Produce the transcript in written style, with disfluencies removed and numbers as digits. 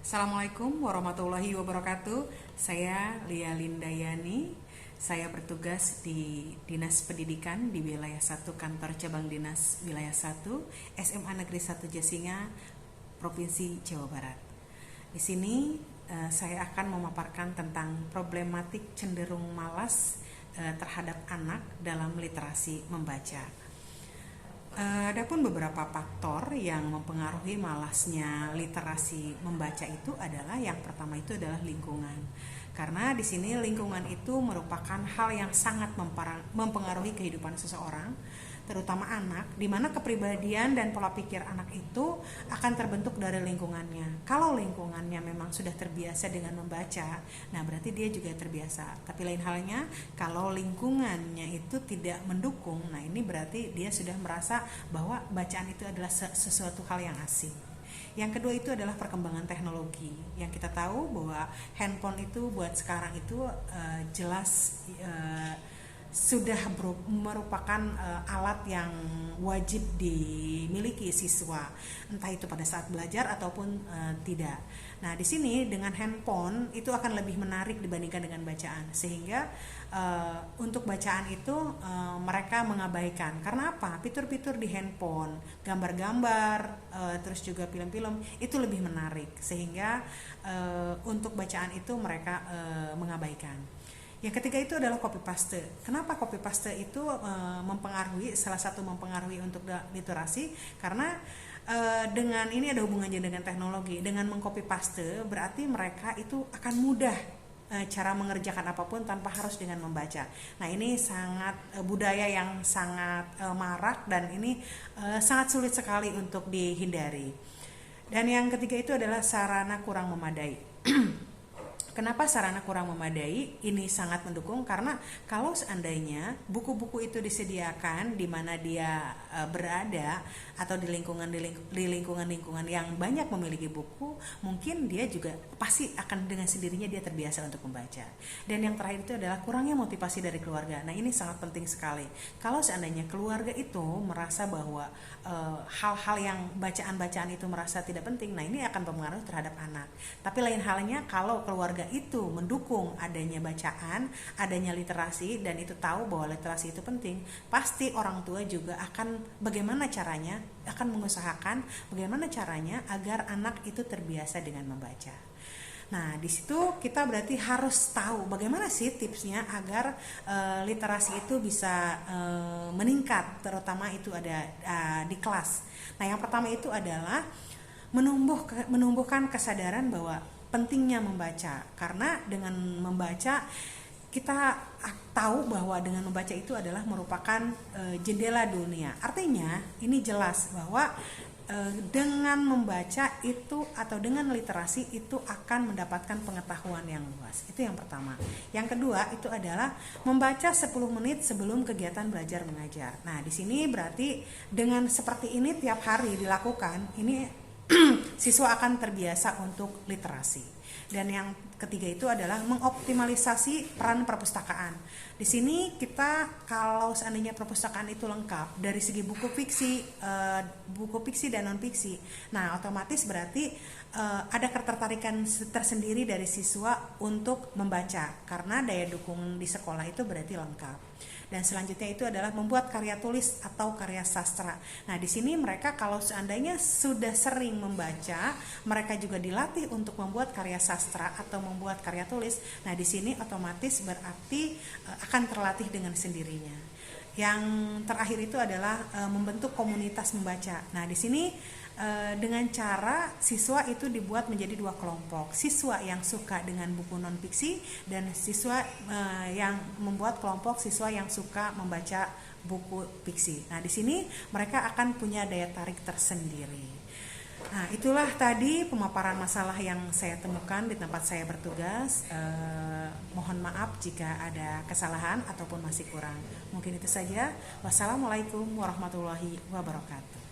Assalamualaikum warahmatullahi wabarakatuh. Saya Lia Lindayani. Saya bertugas di Dinas Pendidikan di Wilayah 1 Kantor Cabang Dinas Wilayah 1 SMA Negeri 1 Jasinga, Provinsi Jawa Barat. Di sini saya akan memaparkan tentang problematik cenderung malas terhadap anak dalam literasi membaca. Adapun beberapa faktor yang mempengaruhi malasnya literasi membaca itu adalah yang pertama itu adalah lingkungan. Karena di sini lingkungan itu merupakan hal yang sangat mempengaruhi kehidupan seseorang, terutama anak, di mana kepribadian dan pola pikir anak itu akan terbentuk dari lingkungannya. Kalau lingkungannya memang sudah terbiasa dengan membaca, nah berarti dia juga terbiasa. Tapi lain halnya kalau lingkungannya itu tidak mendukung, nah ini berarti dia sudah merasa bahwa bacaan itu adalah sesuatu hal yang asing. Yang kedua itu adalah perkembangan teknologi. Yang kita tahu bahwa handphone itu buat sekarang itu jelas sudah merupakan alat yang wajib dimiliki siswa, entah itu pada saat belajar ataupun tidak. Nah, di sini dengan handphone itu akan lebih menarik dibandingkan dengan bacaan, sehingga untuk bacaan itu mereka mengabaikan. Karena apa? Fitur-fitur di handphone, gambar-gambar, terus juga film-film itu lebih menarik, sehingga untuk bacaan itu mereka mengabaikan. Yang ketiga itu adalah copy paste. Kenapa copy paste itu salah satu mempengaruhi untuk literasi? Karena dengan ini ada hubungannya dengan teknologi. Dengan mengcopy paste berarti mereka itu akan mudah cara mengerjakan apapun tanpa harus dengan membaca. Nah, ini sangat budaya yang sangat marak dan ini sangat sulit sekali untuk dihindari. Dan yang ketiga itu adalah sarana kurang memadai. Kenapa sarana kurang memadai? Ini sangat mendukung karena kalau seandainya buku-buku itu disediakan di mana dia berada atau di lingkungan yang banyak memiliki buku, mungkin dia juga pasti akan dengan sendirinya dia terbiasa untuk membaca. Dan yang terakhir itu adalah kurangnya motivasi dari keluarga. Nah, ini sangat penting sekali. Kalau seandainya keluarga itu merasa bahwa hal-hal yang bacaan-bacaan itu merasa tidak penting, nah ini akan berpengaruh terhadap anak. Tapi lain halnya kalau keluarga itu mendukung adanya bacaan, adanya literasi, dan itu tahu bahwa literasi itu penting, pasti orang tua juga akan mengusahakan bagaimana caranya agar anak itu terbiasa dengan membaca. Nah, di situ kita berarti harus tahu bagaimana sih tipsnya agar literasi itu bisa meningkat, terutama itu ada di kelas. Nah, yang pertama itu adalah menumbuhkan kesadaran bahwa pentingnya membaca, karena dengan membaca kita tahu bahwa dengan membaca itu adalah merupakan jendela dunia. Artinya ini jelas bahwa dengan membaca itu atau dengan literasi itu akan mendapatkan pengetahuan yang luas. Itu yang pertama. Yang kedua itu adalah membaca 10 menit sebelum kegiatan belajar mengajar. Nah, di sini berarti dengan seperti ini tiap hari dilakukan, ini siswa akan terbiasa untuk literasi. Dan yang ketiga itu adalah mengoptimalisasi peran perpustakaan. Di sini kita kalau seandainya perpustakaan itu lengkap dari segi buku fiksi dan non fiksi. Nah, otomatis berarti ada ketertarikan tersendiri dari siswa untuk membaca karena daya dukung di sekolah itu berarti lengkap. Dan selanjutnya itu adalah membuat karya tulis atau karya sastra. Nah, di sini mereka kalau seandainya sudah sering membaca, mereka juga dilatih untuk membuat karya sastra atau membuat karya tulis. Nah, di sini otomatis berarti akan terlatih dengan sendirinya. Yang terakhir itu adalah membentuk komunitas membaca. Nah, di sini dengan cara siswa itu dibuat menjadi 2 kelompok, siswa yang suka dengan buku non fiksi dan siswa yang membuat kelompok siswa yang suka membaca buku fiksi. Nah, di sini mereka akan punya daya tarik tersendiri. Nah, itulah tadi pemaparan masalah yang saya temukan di tempat saya bertugas. Mohon maaf jika ada kesalahan ataupun masih kurang. Mungkin itu saja. Wassalamualaikum warahmatullahi wabarakatuh.